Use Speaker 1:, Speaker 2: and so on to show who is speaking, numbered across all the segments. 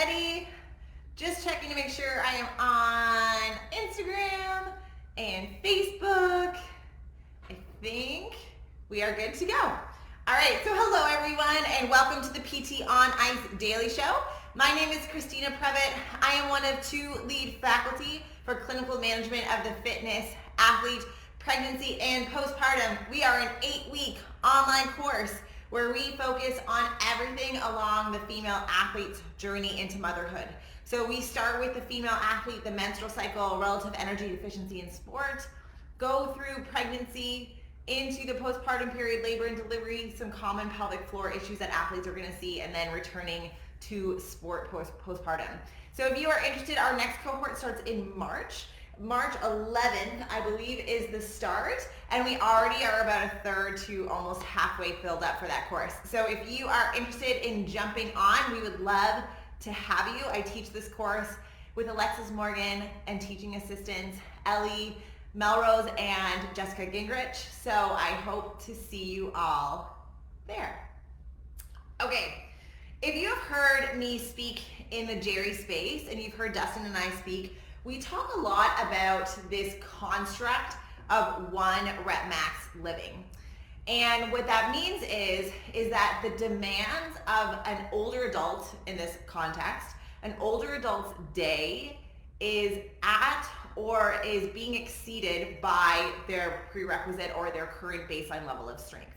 Speaker 1: ready? Just checking to make sure I am on Instagram and Facebook. I think we are good to go. All right, so hello everyone and welcome to the PT on Ice Daily Show. My name is Christina Previtt. I am one of 2 lead faculty for clinical management of the fitness, athlete, pregnancy, and postpartum. We are an 8-week online course where we focus on everything along the female athlete's journey into motherhood. So we start with the female athlete, the menstrual cycle, relative energy deficiency in sport, go through pregnancy, into the postpartum period, labor and delivery, some common pelvic floor issues that athletes are going to see, and then returning to sport postpartum. So if you are interested, our next cohort starts in March. March 11th, I believe, is the start, and we already are about a third to almost halfway filled up for that course. So if you are interested in jumping on, we would love to have you. I teach this course with Alexis Morgan and teaching assistants Ellie Melrose and Jessica Gingrich. So I hope to see you all there. Okay, if you have heard me speak in the Jerry space and you've heard Dustin and I speak, we talk a lot about this construct of 1 rep max living. And what that means is that the demands of an older adult in this context, an older adult's day is at or is being exceeded by their prerequisite or their current baseline level of strength.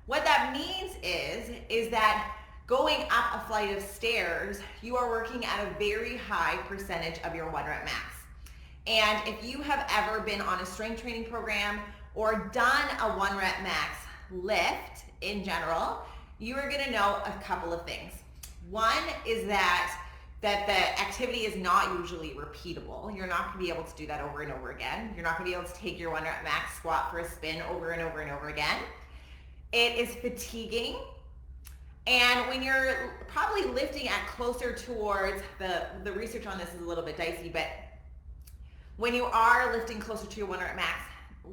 Speaker 1: What that means is that going up a flight of stairs, you are working at a very high percentage of your 1 rep max. And if you have ever been on a strength training program or done a 1 rep max lift in general, you are going to know a couple of things. One is that the activity is not usually repeatable. You're not going to be able to do that over and over again. You're not going to be able to take your 1 rep max squat for a spin over and over and over again. It is fatiguing. And when you're probably lifting at closer towards, the research on this is a little bit dicey, but when you are lifting closer to your 1 rep max,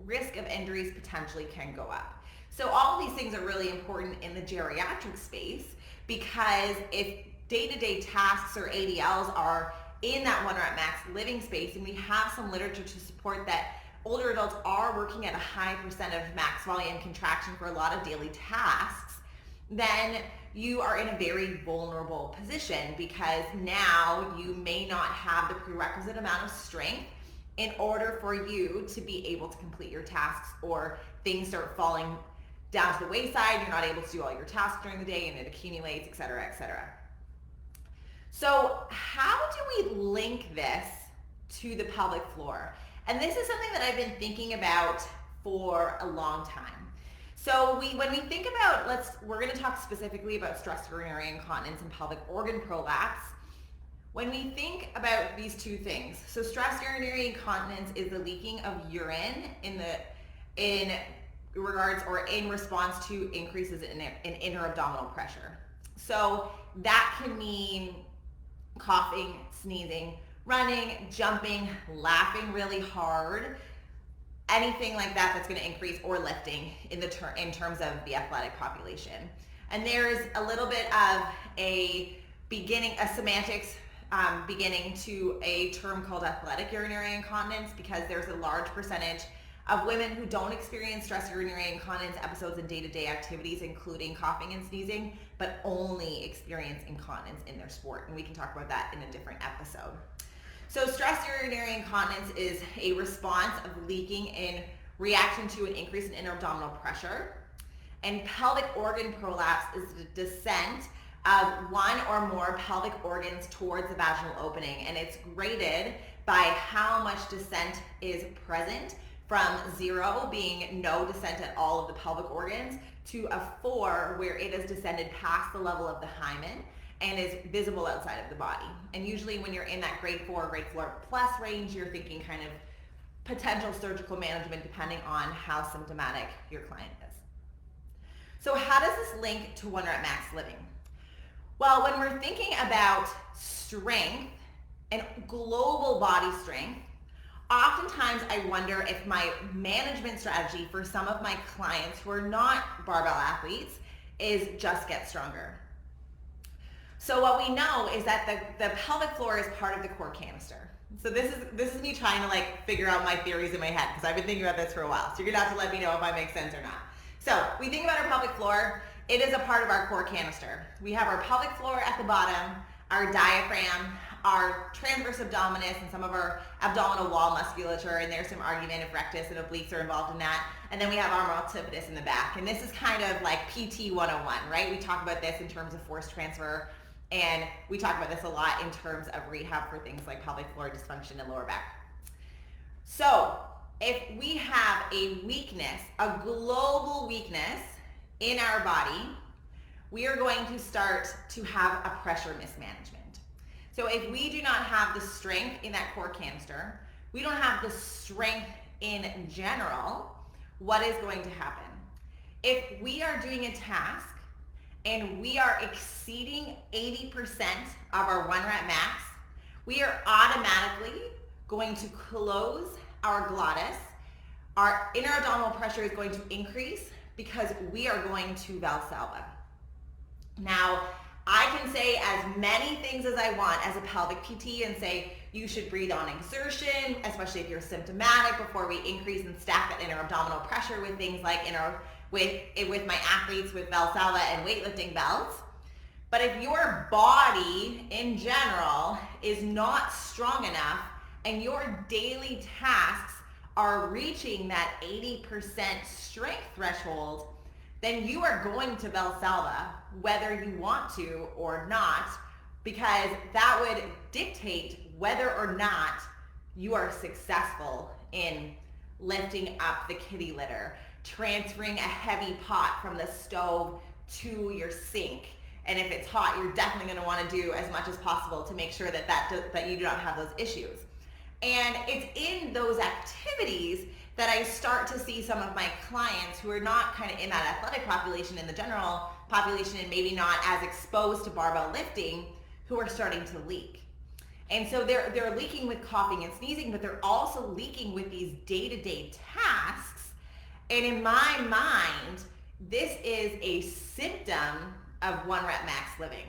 Speaker 1: risk of injuries potentially can go up. So all of these things are really important in the geriatric space, because if day-to-day tasks or ADLs are in that 1 rep max living space, and we have some literature to support that older adults are working at a high percent of max volume contraction for a lot of daily tasks, then you are in a very vulnerable position, because now you may not have the prerequisite amount of strength in order for you to be able to complete your tasks, or things start falling down to the wayside. You're not able to do all your tasks during the day and it accumulates, et cetera, et cetera. So how do we link this to the pelvic floor? And this is something that I've been thinking about for a long time. So when we think about, we're going to talk specifically about stress urinary incontinence and pelvic organ prolapse. When we think about these 2 things, so stress urinary incontinence is the leaking of urine in regards or in response to increases in inner abdominal pressure. So that can mean coughing, sneezing, running, jumping, laughing really hard, anything like that that's going to increase, or lifting in terms of the athletic population. And there's a little bit of a semantics beginning to a term called athletic urinary incontinence, because there's a large percentage of women who don't experience stress urinary incontinence episodes in day-to-day activities, including coughing and sneezing, but only experience incontinence in their sport. And we can talk about that in a different episode. So stress urinary incontinence is a response of leaking in reaction to an increase in inner abdominal pressure. And pelvic organ prolapse is the descent of 1 or more pelvic organs towards the vaginal opening. And it's graded by how much descent is present, from 0 being no descent at all of the pelvic organs to a 4 where it has descended past the level of the hymen and is visible outside of the body. And usually when you're in that grade 4 or grade 4 plus range, you're thinking kind of potential surgical management depending on how symptomatic your client is. So how does this link to 1 rep max living? Well, when we're thinking about strength and global body strength, oftentimes I wonder if my management strategy for some of my clients who are not barbell athletes is just get stronger. So what we know is that the pelvic floor is part of the core canister. So this is me trying to like figure out my theories in my head, because I've been thinking about this for a while. So you're gonna have to let me know if I make sense or not. So we think about our pelvic floor. It is a part of our core canister. We have our pelvic floor at the bottom, our diaphragm, our transverse abdominis, and some of our abdominal wall musculature, and there's some argument if rectus and obliques are involved in that. And then we have our multifidus in the back. And this is kind of like PT 101, right? We talk about this in terms of force transfer, and we talk about this a lot in terms of rehab for things like pelvic floor dysfunction and lower back. So if we have a weakness, a global weakness in our body, we are going to start to have a pressure mismanagement. So if we do not have the strength in that core canister, we don't have the strength in general, what is going to happen? If we are doing a task and we are exceeding 80% of our 1 rep max, we are automatically going to close our glottis. Our inner abdominal pressure is going to increase because we are going to Valsalva. Now, I can say as many things as I want as a pelvic PT and say you should breathe on exertion, especially if you're symptomatic, before we increase and stack that inner abdominal pressure with things like with my athletes with Valsalva and weightlifting belts. But if your body in general is not strong enough and your daily tasks are reaching that 80% strength threshold, then you are going to Valsalva whether you want to or not, because that would dictate whether or not you are successful in lifting up the kitty litter, transferring a heavy pot from the stove to your sink. And if it's hot, you're definitely going to want to do as much as possible to make sure that you do not have those issues. And it's in those activities that I start to see some of my clients who are not kind of in that athletic population, in the general population, and maybe not as exposed to barbell lifting, who are starting to leak. And so they're leaking with coughing and sneezing, but they're also leaking with these day-to-day tasks. And in my mind, this is a symptom of 1 rep max living.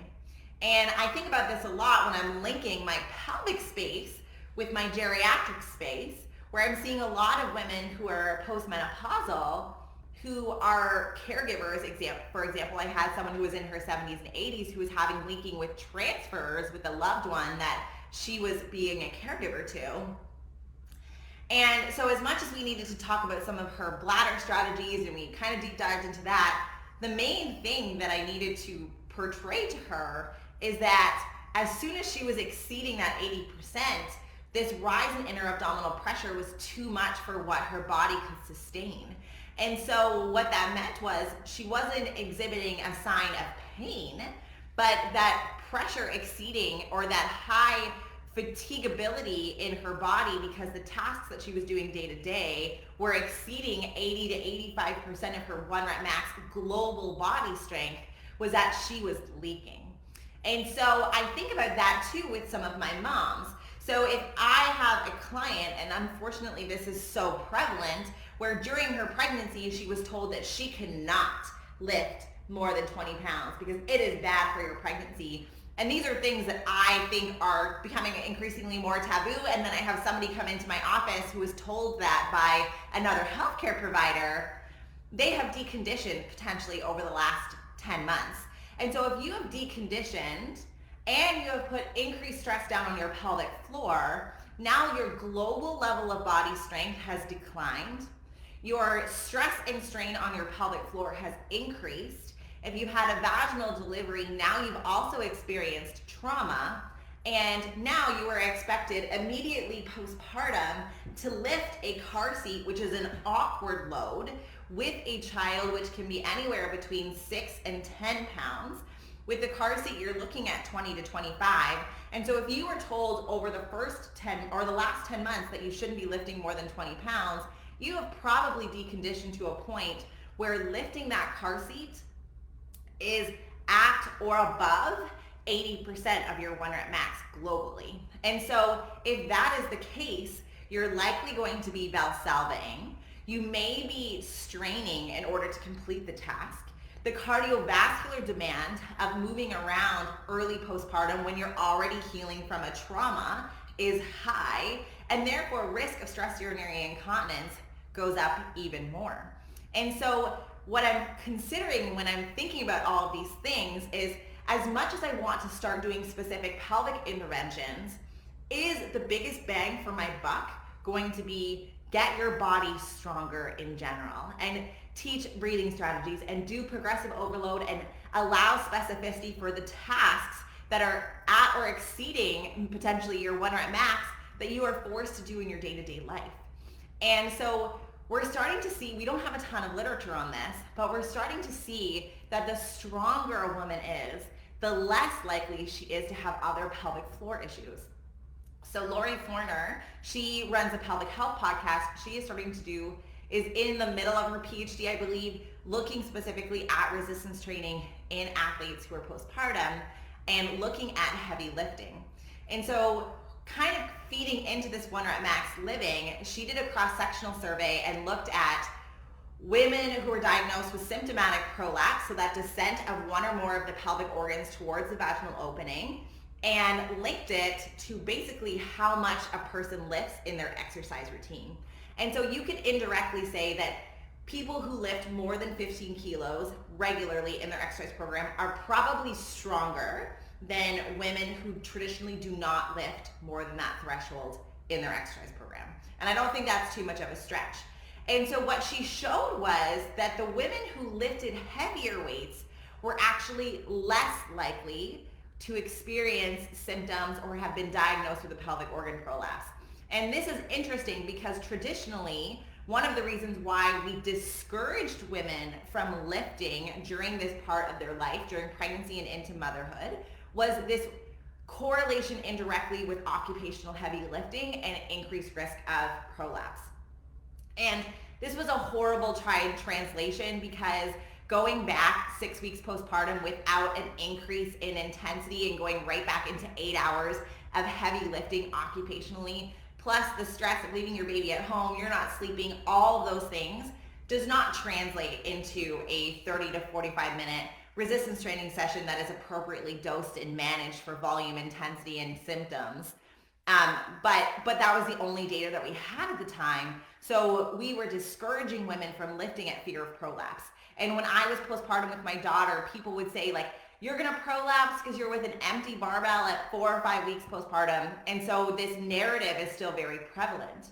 Speaker 1: And I think about this a lot when I'm linking my pelvic space with my geriatric space, where I'm seeing a lot of women who are postmenopausal who are caregivers. For example, I had someone who was in her 70s and 80s who was having leaking with transfers with a loved one that she was being a caregiver to. And so as much as we needed to talk about some of her bladder strategies, and we kind of deep dived into that, the main thing that I needed to portray to her is that as soon as she was exceeding that 80%, this rise in inner abdominal pressure was too much for what her body could sustain. And so what that meant was she wasn't exhibiting a sign of pain, but that pressure exceeding, or that high fatigability in her body because the tasks that she was doing day to day were exceeding 80 to 85% of her 1 rep max global body strength, was that she was leaking. And so I think about that too with some of my moms. So if I have a client, and unfortunately this is so prevalent, where during her pregnancy she was told that she cannot lift more than 20 pounds because it is bad for your pregnancy. And these are things that I think are becoming increasingly more taboo. And then I have somebody come into my office who was told that by another healthcare provider. They have deconditioned potentially over the last 10 months. And so if you have deconditioned and you have put increased stress down on your pelvic floor, now your global level of body strength has declined. Your stress and strain on your pelvic floor has increased. If you've had a vaginal delivery, now you've also experienced trauma, and now you are expected immediately postpartum to lift a car seat, which is an awkward load, with a child, which can be anywhere between 6 and 10 pounds. With the car seat, you're looking at 20 to 25. And so if you were told over the first 10 or the last 10 months that you shouldn't be lifting more than 20 pounds, you have probably deconditioned to a point where lifting that car seat is at or above 80% of your 1 rep max globally. And so if that is the case, you're likely going to be Valsalvaing. You may be straining in order to complete the task. the cardiovascular demand of moving around early postpartum when you're already healing from a trauma is high, and therefore risk of stress urinary incontinence goes up even more. And so what I'm considering when I'm thinking about all of these things is, as much as I want to start doing specific pelvic interventions, is the biggest bang for my buck going to be get your body stronger in general and teach breathing strategies and do progressive overload and allow specificity for the tasks that are at or exceeding potentially your 1 rep max that you are forced to do in your day-to-day life. And so we're starting to see, we don't have a ton of literature on this, but we're starting to see that the stronger a woman is, the less likely she is to have other pelvic floor issues. So Lori Forner, she runs a pelvic health podcast. She is in the middle of her PhD, I believe, looking specifically at resistance training in athletes who are postpartum and looking at heavy lifting. And so kind of feeding into this 1 rep max living, she did a cross-sectional survey and looked at women who were diagnosed with symptomatic prolapse, so that descent of one or more of the pelvic organs towards the vaginal opening, and linked it to basically how much a person lifts in their exercise routine. And so you could indirectly say that people who lift more than 15 kilos regularly in their exercise program are probably stronger than women who traditionally do not lift more than that threshold in their exercise program. And I don't think that's too much of a stretch. And so what she showed was that the women who lifted heavier weights were actually less likely to experience symptoms or have been diagnosed with a pelvic organ prolapse. And this is interesting because traditionally, one of the reasons why we discouraged women from lifting during this part of their life, during pregnancy and into motherhood, was this correlation indirectly with occupational heavy lifting and increased risk of prolapse. And this was a horrible translation because going back 6 weeks postpartum without an increase in intensity and going right back into 8 hours of heavy lifting occupationally, plus the stress of leaving your baby at home, you're not sleeping, all of those things does not translate into a 30 to 45 minute resistance training session that is appropriately dosed and managed for volume, intensity, and symptoms. But that was the only data that we had at the time. So we were discouraging women from lifting at fear of prolapse. And when I was postpartum with my daughter, people would say like, you're gonna prolapse because you're with an empty barbell at 4 or 5 weeks postpartum. And so this narrative is still very prevalent.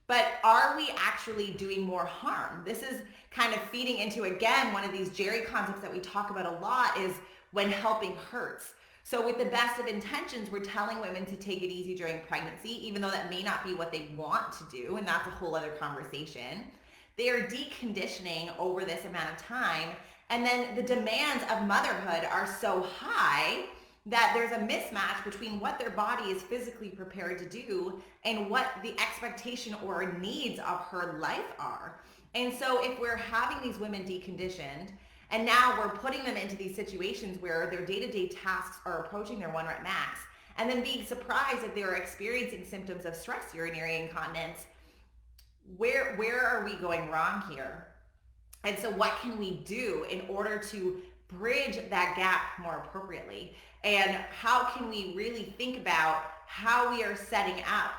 Speaker 1: But are we actually doing more harm? This is kind of feeding into, again, one of these Jerry concepts that we talk about a lot is when helping hurts. So with the best of intentions, we're telling women to take it easy during pregnancy, even though that may not be what they want to do, and that's a whole other conversation. They are deconditioning over this amount of time, and then the demands of motherhood are so high that there's a mismatch between what their body is physically prepared to do and what the expectation or needs of her life are. And so if we're having these women deconditioned, and now we're putting them into these situations where their day-to-day tasks are approaching their 1 rep max, and then being surprised if they're experiencing symptoms of stress urinary incontinence, where are we going wrong here? And so what can we do in order to bridge that gap more appropriately? And how can we really think about how we are setting up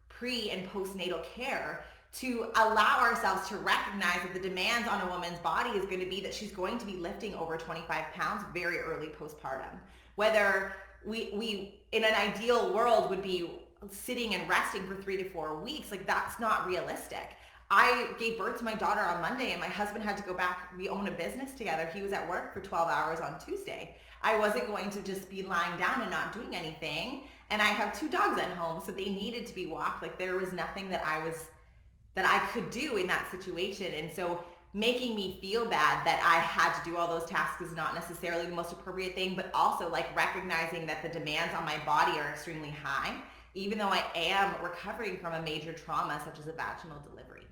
Speaker 1: pre and postnatal care to allow ourselves to recognize that the demands on a woman's body is going to be that she's going to be lifting over 25 pounds very early postpartum. Whether we in an ideal world would be sitting and resting for 3 to 4 weeks, like that's not realistic. I gave birth to my daughter on Monday and my husband had to go back. We own a business together. He was at work for 12 hours on Tuesday. I wasn't going to just be lying down and not doing anything. And I have 2 dogs at home, so they needed to be walked. Like there was nothing that I could do in that situation. And so making me feel bad that I had to do all those tasks is not necessarily the most appropriate thing, but also like recognizing that the demands on my body are extremely high, even though I am recovering from a major trauma such as a vaginal delivery.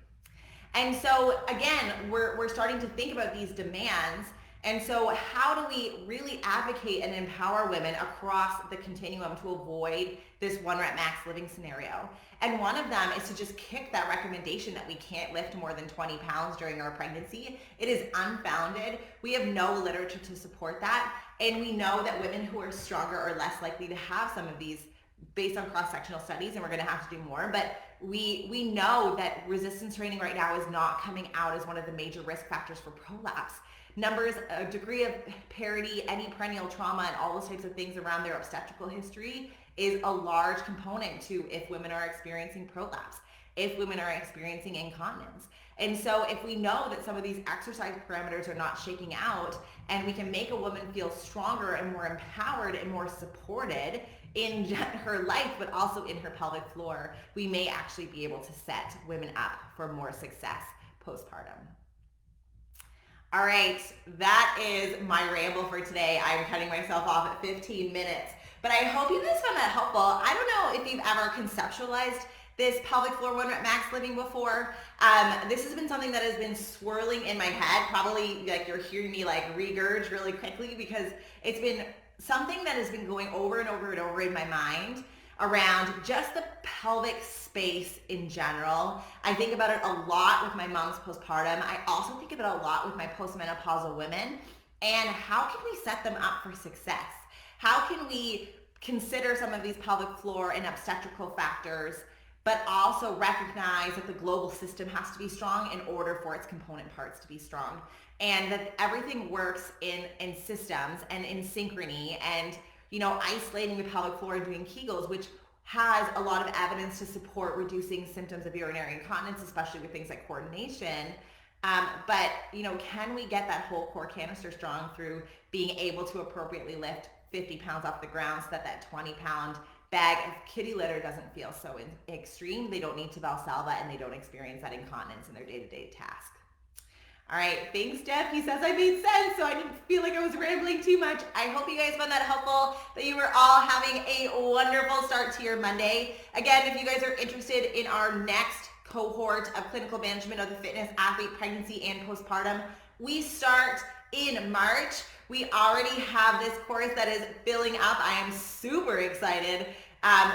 Speaker 1: And so again, we're starting to think about these demands And so how do we really advocate and empower women across the continuum to avoid this 1 rep max living scenario? And one of them is to just kick that recommendation that we can't lift more than 20 pounds during our pregnancy. It is unfounded. We have no literature to support that. And we know that women who are stronger are less likely to have some of these based on cross-sectional studies, and we're going to have to do more, but we know that resistance training right now is not coming out as one of the major risk factors for prolapse. Numbers, a degree of parity, any perennial trauma, and all those types of things around their obstetrical history is a large component to if women are experiencing prolapse, if women are experiencing incontinence. And so if we know that some of these exercise parameters are not shaking out, and we can make a woman feel stronger and more empowered and more supported in her life, but also in her pelvic floor, we may actually be able to set women up for more success postpartum. All right, that is my ramble for today. I'm cutting myself off at 15 minutes, but I hope you guys found that helpful. I don't know if you've ever conceptualized this pelvic floor 1 rep max living before. This has been something that has been swirling in my head. Probably like you're hearing me like regurge really quickly because it's been something that has been going over and over and over in my mind around just the pelvic space in general. I think about it a lot with my mom's postpartum. I also think about it a lot with my postmenopausal women, and how can we set them up for success? How can we consider some of these pelvic floor and obstetrical factors, but also recognize that the global system has to be strong in order for its component parts to be strong, and that everything works in systems and in synchrony, and isolating the pelvic floor and doing Kegels, which has a lot of evidence to support reducing symptoms of urinary incontinence, especially with things like coordination. But can we get that whole core canister strong through being able to appropriately lift 50 pounds off the ground so that that 20-pound bag of kitty litter doesn't feel so extreme? They don't need to Valsalva, and they don't experience that incontinence in their day-to-day task. All right, thanks, Jeff. He says I made sense, so I didn't feel like I was rambling too much. I hope you guys found that helpful, that you were all having a wonderful start to your Monday. Again, if you guys are interested in our next cohort of clinical management of the fitness athlete, pregnancy, and postpartum, we start in March. We already have this course that is filling up. I am super excited.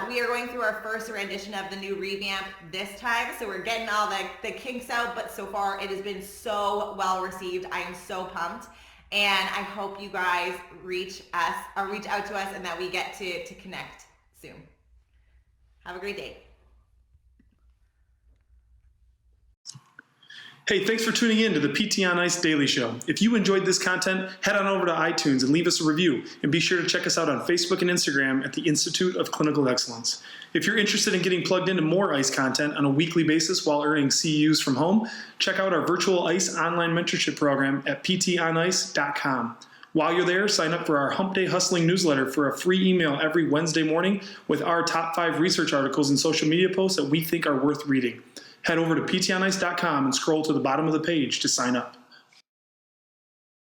Speaker 1: We are going through our first rendition of the new revamp this time, so we're getting all the kinks out, but so far it has been so well received. I am so pumped, and I hope you guys reach out to us and that we get to connect soon. Have a great day.
Speaker 2: Hey, thanks for tuning in to the PT on Ice Daily Show. If you enjoyed this content, head on over to iTunes and leave us a review. And be sure to check us out on Facebook and Instagram at the Institute of Clinical Excellence. If you're interested in getting plugged into more ICE content on a weekly basis while earning CEUs from home, check out our virtual ICE online mentorship program at ptonice.com. While you're there, sign up for our Hump Day Hustling newsletter for a free email every Wednesday morning with our top 5 research articles and social media posts that we think are worth reading. Head over to ptonice.com and scroll to the bottom of the page to sign up.